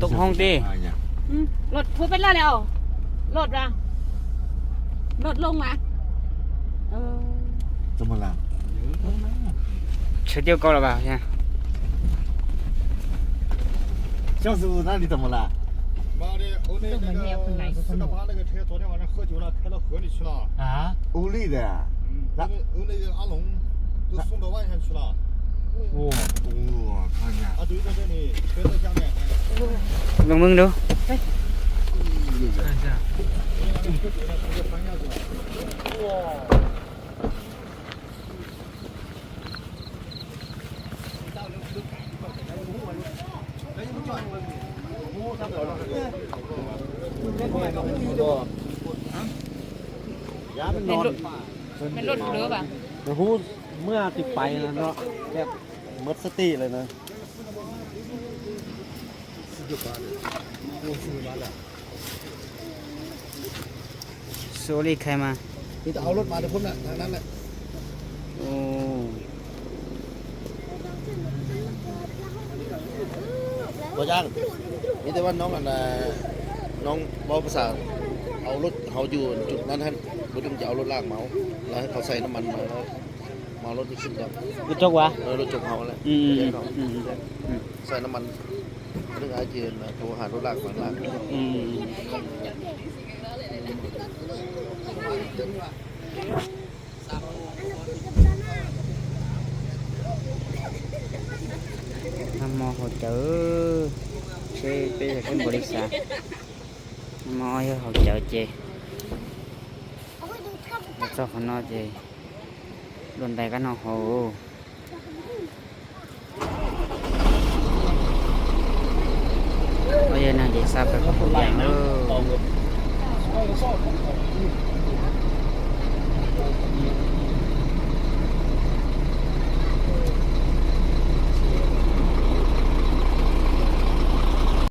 ตกห้องดิรถพูดไปแล้วแล้วรถว่ะรถลงมา怎么了？车丢高了吧？好像。肖师傅，那你怎么了？妈的，欧内那个四个八那个车昨天晚上喝酒了，开到河里去了。啊？欧内的呀？欧内的阿龙都送到万象去了。哇，看见。啊，对，在这里，车在下面。ลงมึงดู看一下。哇。ยาเป็นนอน เป็นรถเรือป่ะ โอ้โหเมื่อติดไปแล้วเนาะแบบหมดสติเลยนะโซลี่ใครมา นี่จะเอารถมาเดี๋ยวผมน่ะทางนั้นแหละ โอ้ตัวย่างนี่แต่ว่าน้องอันน้องบอกภาษาเอารถเขาอยู่จุดนั้นท่านบุตรจะเอารถลากเมาแล้วให้เขาใส่น้ำมันมาแล้วเมารถนี่ขึ้นก่อน กูจกวะ รถจมเขาแล้วใส่น้ำมันเรื่องอาเจียนโทรหารถลากฝั่งลากน้ำมอเขาเจอเช่ไปจากคนบริษัทน้ำมอให้เขาเจอเจแล้วก็เขานอเจโดนใดก็นอเขาbây giờ nàng chỉ sao phải có một dạng